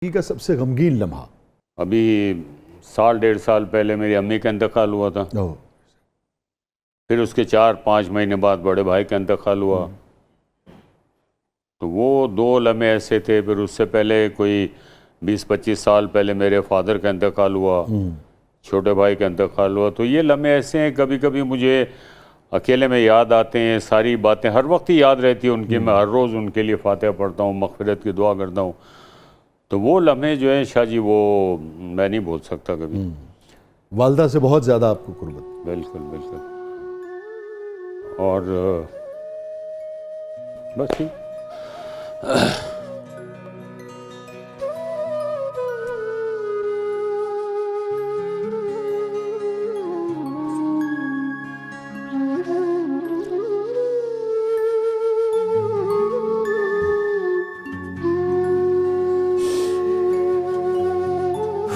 का सबसे गमगीन लम्हा? अभी साल डेढ़ साल पहले मेरी अम्मी का इंतकाल हुआ था। फिर उसके 4-5 महीने बाद बड़े भाई का इंतकाल हुआ। तो वो दो लम्हे ऐसे थे। फिर उससे पहले कोई 20-25 साल पहले मेरे फादर का इंतकाल हुआ, छोटे भाई का इंतकाल हुआ। तो ये लम्हे ऐसे हैं, कभी कभी मुझे अकेले में याद आते हैं। सारी बातें हर वक्त ही याद रहती है उनकी। मैं हर रोज़ उनके लिए फातिहा पढ़ता हूँ, मग़फ़िरत की दुआ करता हूँ। तो वो लम्हे जो हैं शाह जी, वो मैं नहीं भूल सकता कभी। वालदा से बहुत ज़्यादा आपको कुर्बत? बिल्कुल बिल्कुल। और बस ठीक।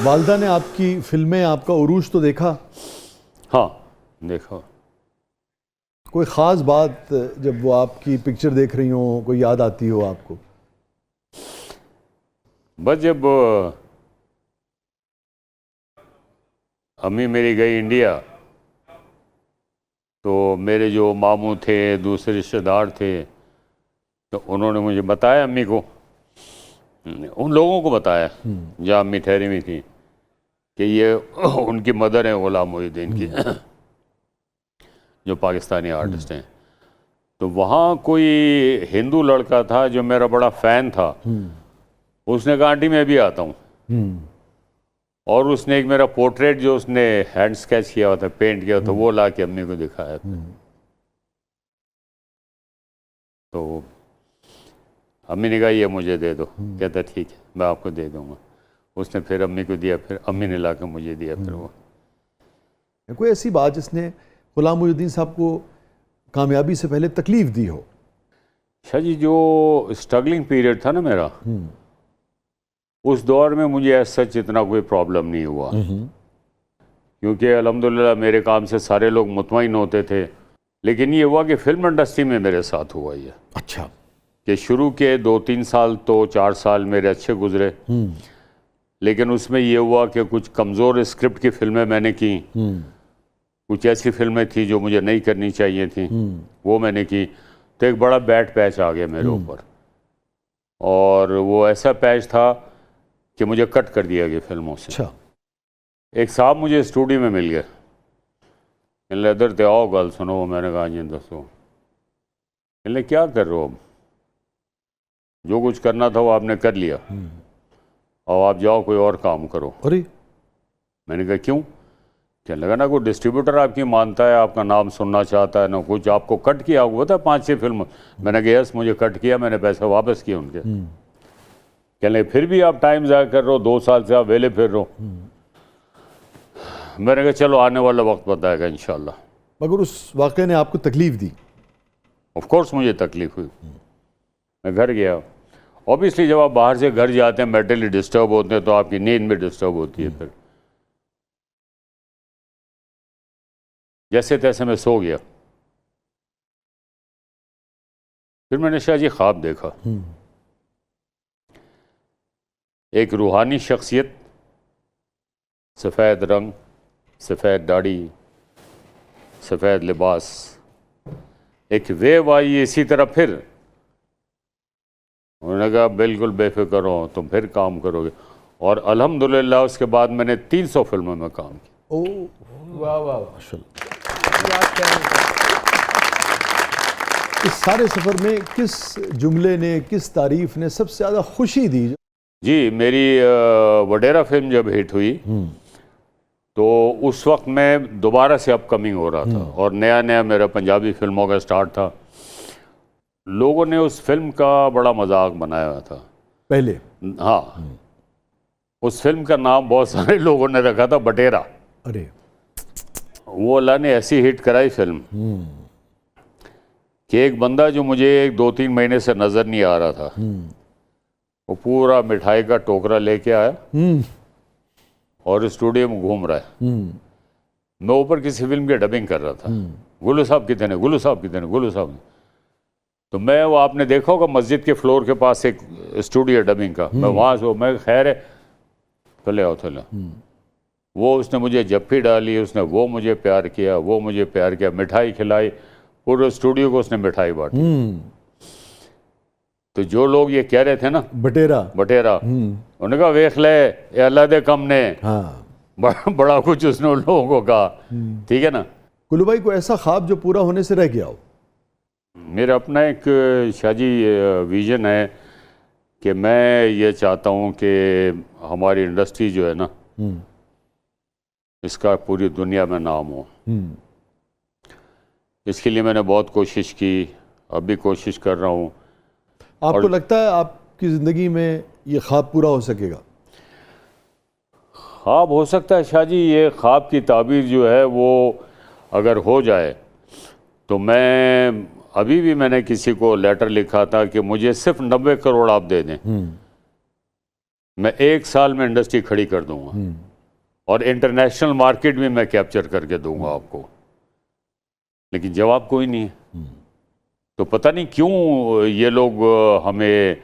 वालदा ने आपकी फिल्में, आपका उरूज तो देखा? हाँ देखो। कोई ख़ास बात जब वो आपकी पिक्चर देख रही हो, कोई याद आती हो आपको? बस जब अम्मी मेरी गई इंडिया, तो मेरे जो मामू थे, दूसरे रिश्तेदार थे, तो उन्होंने मुझे बताया, अम्मी को, उन लोगों को बताया जहाँ अम्मी ठहरी हुई थी, कि ये उनकी मदर है गुलाम मोहिउद्दीन की, जो पाकिस्तानी आर्टिस्ट हैं। तो वहाँ कोई हिंदू लड़का था जो मेरा बड़ा फ़ैन था। उसने कहा आंटी मैं भी आता हूँ। और उसने एक मेरा पोर्ट्रेट जो उसने हैंड स्केच किया हुआ था, पेंट किया हुआ था, वो ला के अम्मी को दिखाया। तो अम्मी ने कहा ये मुझे दे दो। कहता ठीक है मैं आपको दे दूँगा। उसने फिर अम्मी को दिया, फिर अम्मी ने ला के मुझे दिया। फिर वो कोई ऐसी बात जिसने गुलाम मोहिउद्दीन साहब को कामयाबी से पहले तकलीफ़ दी हो? शाह जी, जो स्ट्रगलिंग पीरियड था ना मेरा, उस दौर में मुझे सच इतना कोई प्रॉब्लम नहीं हुआ, क्योंकि अल्हम्दुलिल्लाह मेरे काम से सारे लोग मुतमईन होते थे। लेकिन ये हुआ कि फिल्म इंडस्ट्री में मेरे साथ हुआ ये। अच्छा। कि शुरू के 2-3 साल तो 4 साल मेरे अच्छे गुजरे, लेकिन उसमें ये हुआ कि कुछ कमज़ोर स्क्रिप्ट की फिल्में मैंने की, कुछ ऐसी फिल्में थी जो मुझे नहीं करनी चाहिए थी, वो मैंने की। तो एक बड़ा बैड पैच आ गया मेरे ऊपर, और वो ऐसा पैच था कि मुझे कट कर दिया गया फिल्मों से। अच्छा। एक साहब मुझे स्टूडियो में मिल गए, इनले इधर ते आओ गल सुनो। मैंने कहा जी दसो। इनले क्या कर रहे हो? अब जो कुछ करना था वो आपने कर लिया, और आप जाओ कोई और काम करो। अरे! मैंने कहा क्यों? कहने लगा ना कोई डिस्ट्रीब्यूटर आपकी मानता है, आपका नाम सुनना चाहता है ना कुछ, आपको कट किया हुआ था 5-6 फिल्म। मैंने कहा यस मुझे कट किया, मैंने पैसे वापस किए उनके। कहने लगे फिर भी आप टाइम ज़ाया कर रहे हो, 2 साल से आप वेले फिर रहे हो। मैंने कहा चलो आने वाला वक्त बताएगा इंशाल्लाह। मगर उस वाक़े ने आपको तकलीफ़ दी? ऑफ कोर्स मुझे तकलीफ हुई। मैं घर गया। ऑब्वियसली जब आप बाहर से घर जाते हैं, मेंटली डिस्टर्ब होते हैं, तो आपकी नींद भी डिस्टर्ब होती है। फिर जैसे तैसे मैं सो गया। फिर मैंने शाह जी ख्वाब देखा, एक रूहानी शख्सियत, सफ़ेद रंग, सफ़ेद दाढ़ी, सफ़ेद लिबास, एक वेव आई इसी तरह। फिर उन्होंने कहा बिल्कुल बेफिक्र हो, तुम फिर काम करोगे। और अल्हम्दुलिल्लाह उसके बाद मैंने 300 फिल्मों में काम किया। ओह वाह वाह। इस सारे सफ़र में किस जुमले ने, किस तारीफ़ ने सबसे ज़्यादा खुशी दी? जी, मेरी वडेरा फिल्म जब हिट हुई, तो उस वक्त मैं दोबारा से अपकमिंग हो रहा था, और नया नया मेरा पंजाबी फिल्मों का स्टार्ट था। लोगों ने उस फिल्म का बड़ा मजाक बनाया हुआ था पहले। हाँ, उस फिल्म का नाम बहुत सारे लोगों ने रखा था बटेरा। अरे! वो अल्लाह ने ऐसी हिट कराई फिल्म कि एक बंदा जो मुझे 2-3 महीने से नज़र नहीं आ रहा था, वो पूरा मिठाई का टोकरा लेके आया और स्टूडियो में घूम रहा है। मैं ऊपर किसी फिल्म की डबिंग कर रहा था। गुल्लू साहब कितने, गुल्लू साहब कितने, गुल्लू साहब। तो मैं वो आपने देखा होगा मस्जिद के फ्लोर के पास एक स्टूडियो डबिंग का, मैं वहाँ से मैं खैर है थले आओ थले, वो उसने मुझे जप्फी डाली, उसने वो मुझे प्यार किया, वो मुझे प्यार किया, मिठाई खिलाई, पूरे स्टूडियो को उसने मिठाई बांटी। तो जो लोग ये कह रहे थे ना बटेरा उन्होंने कहा वेख ले ये अल्लाह दे कम ने, हाँ, बड़ा कुछ उसने उन लोगों को कहा, ठीक है ना। कुल्लू भाई को ऐसा ख्वाब जो पूरा होने से रह गया हो? मेरा अपना एक शाजी विज़न है कि मैं ये चाहता हूँ कि हमारी इंडस्ट्री जो है ना इसका पूरी दुनिया में नाम हो। इसके लिए मैंने बहुत कोशिश की, अभी कोशिश कर रहा हूँ। आपको लगता है आपकी ज़िंदगी में ये ख्वाब पूरा हो सकेगा? ख्वाब हो सकता है शाहजी, ये ख्वाब की ताबीर जो है वो अगर हो जाए तो मैं अभी भी मैंने किसी को लेटर लिखा था कि मुझे सिर्फ 90 करोड़ आप दे दें, मैं 1 साल में इंडस्ट्री खड़ी कर दूंगा और इंटरनेशनल मार्केट भी मैं कैप्चर करके दूंगा आपको। लेकिन जवाब कोई नहीं है। तो पता नहीं क्यों ये लोग हमें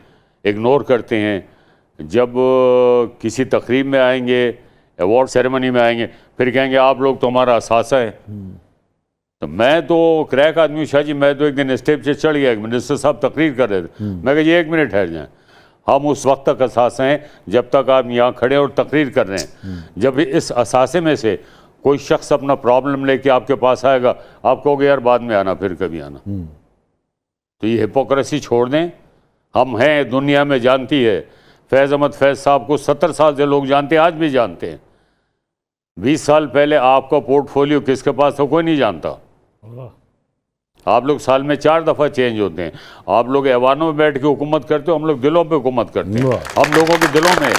इग्नोर करते हैं। जब किसी तकरीब में आएंगे, अवार्ड सेरेमनी में आएंगे, फिर कहेंगे आप लोग तो हमारा असासा है। तो मैं तो क्रैक आदमी हूँ शाह जी, मैं तो एक दिन स्टेज से चढ़ गया, मिनिस्टर साहब तकरीर कर रहे थे, मैं कहा ये 1 मिनट ठहर जाएं, हम उस वक्त तक असासे हैं जब तक आप यहाँ खड़े और तकरीर कर रहे हैं। जब इस असासे में से कोई शख्स अपना प्रॉब्लम लेके आपके पास आएगा, आप कहोगे यार बाद में आना, फिर कभी आना। तो ये हिपोक्रेसी छोड़ दें। हम हैं, दुनिया में जानती है। फैज़ अहमद फैज़ साहब को 70 साल से लोग जानते हैं, आज भी जानते हैं। 20 साल पहले आपका पोर्टफोलियो किसके पास था कोई नहीं जानता। आप लोग साल में 4 दफ़ा चेंज होते हैं। आप लोग ऐवानों में बैठ के हुकूमत करते हो, हम लोग दिलों पे हुकूमत करते हैं। हम लोगों के दिलों में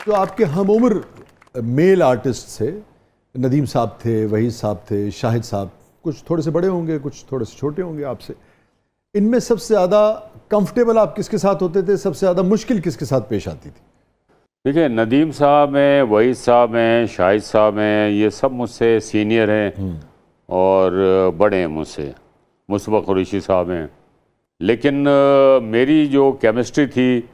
जो आपके हम उम्र मेल आर्टिस्ट थे, नदीम साहब थे, वहीद साहब थे, शाहिद साहब, कुछ थोड़े से बड़े होंगे, कुछ थोड़े से छोटे होंगे आपसे, इनमें सबसे ज़्यादा कंफर्टेबल आप किसके साथ होते थे? सबसे ज़्यादा मुश्किल किसके साथ पेश आती थी? देखिए, नदीम साहब हैं, वहीद साहब हैं, शाहिद साहब हैं, ये सब मुझसे सीनियर हैं और बड़े हैं मुझसे। मुसबक कुरैशी साहब हैं। लेकिन मेरी जो केमिस्ट्री थी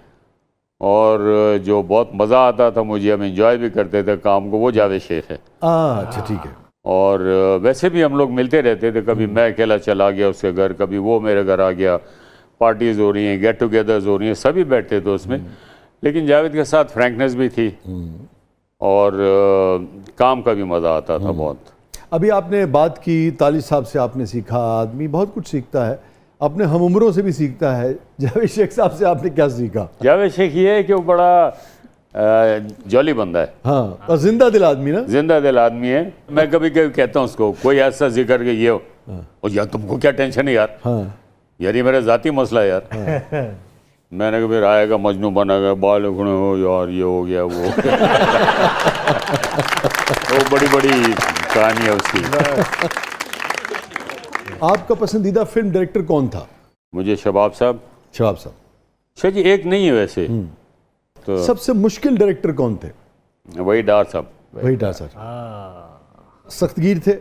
और जो बहुत मज़ा आता था मुझे, हम इंजॉय भी करते थे काम को, वो जावेद शेख है। अच्छा, ठीक है। और वैसे भी हम लोग मिलते रहते थे, कभी मैं अकेला चला गया उसके घर, कभी वो मेरे घर आ गया, पार्टीज़ हो रही हैं, गेट टुगेदर्स हो रही हैं, सभी बैठते थे उसमें। लेकिन जावेद के साथ फ्रैंकनेस भी थी और काम का भी मज़ा आता था बहुत। अभी आपने बात की तालिब साहब से आपने सीखा, आदमी बहुत कुछ सीखता है, अपने हम उम्रों से भी सीखता है। जावेद शेख साहब से आपने क्या सीखा? जावेद शेख ये है कि वो बड़ा जॉली बंदा है। हाँ, और जिंदा दिल आदमी ना, जिंदा दिल आदमी है। मैं कभी कभी कहता हूँ उसको, कोई ऐसा जिक्र के ये हो और यार तुमको क्या टेंशन है यार, यार ये मेरा ज़ाती मसला है यार। मैंने कभी आएगा मजनू बना गया, बाल उखड़े हो यार, ये हो गया वो हो गया। वो बड़ी बड़ी कहानी है उसकी। आपका पसंदीदा फिल्म डायरेक्टर कौन था? मुझे शबाब साहब। शबाब साहब। शाह जी एक नहीं है वैसे तो। सबसे मुश्किल डायरेक्टर कौन थे? वही डार साहब। वही डार साहब सख्तगीर थे?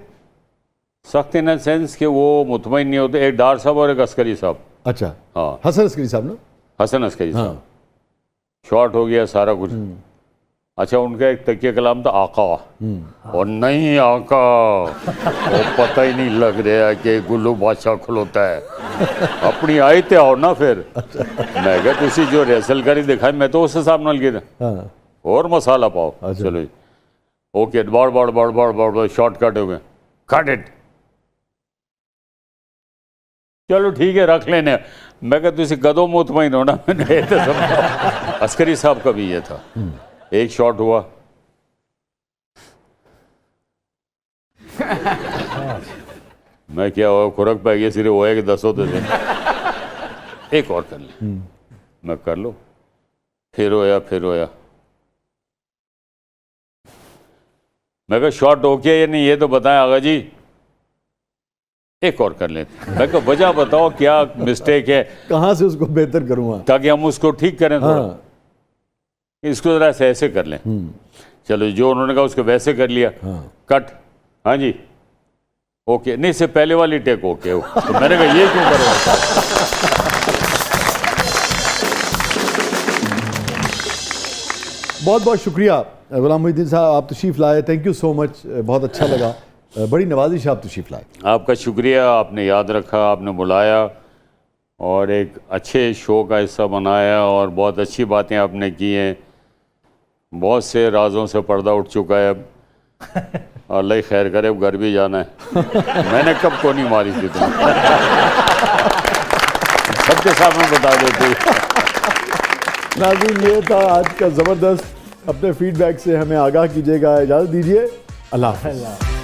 सख्त इन द सेंस कि वो मुतमईन नहीं होते। एक डार साहब और एक अस्करी साहब। अच्छा, हाँ, हसन अस्करी साहब ना? हसन अस्करी साहब। शॉर्ट हो गया सारा कुछ। अच्छा, उनका एक तकिया कलाम था आका, और नहीं आका वो पता ही नहीं लग रहा कि गुल्लू बादशाह खुलोता है। अपनी आई ते आओ ना फिर। मैं क्या तुसी जो रेसलकारी दिखाई मैं तो उस हिसाब नाल गिरा और मसाला पाओ। चलो जी, ओके, बाड़ बाड़ बाड़ बाड़ बाड़ शॉर्टकट हो गए, कट इट, चलो ठीक है रख लेने। मैं क्या तुसी कदों मुतमईन हो ना। मैंने तो अस्करी साहब का भी ये था। एक शॉट हुआ, मैं क्या हुआ खुरक पा गया, सिर्फ हुआ कि 10 होते थे, एक और कर ले। मैं कर लो, फिर होया, फिर होया। मैं कहा शॉट ओके या नहीं ये तो बताएं आगा जी, एक और कर लेते। मैं कहा वजह बताओ क्या मिस्टेक है, कहाँ से उसको बेहतर करूँगा ताकि हम उसको ठीक करें थोड़ा। इसको जरा से ऐसे कर लें। चलो जो उन्होंने कहा उसको वैसे कर लिया। कट। हाँ जी, ओके नहीं, इससे पहले वाली टेक ओके हो, तो मैंने कहा ये क्यों करवाता। बहुत बहुत शुक्रिया गुलाम मोहिउद्दीन साहब, आप तशरीफ़ लाए, थैंक यू सो मच, बहुत अच्छा लगा, बड़ी नवाजिश आप तशरीफ़ लाए। आपका शुक्रिया, आपने याद रखा, आपने बुलाया और एक अच्छे शो का हिस्सा बनाया और बहुत अच्छी बातें आपने की हैं। बहुत से राजों से पर्दा उठ चुका है अब, अल्लाह खैर करे, अब घर भी जाना है। मैंने कब को नहीं मारी थी तुम, सबके सामने बता देते। नाज़रीन, ये था आज का ज़बरदस्त। अपने फीडबैक से हमें आगाह कीजिएगा। इजाज़त दीजिए, अल्लाह हाफ़िज़।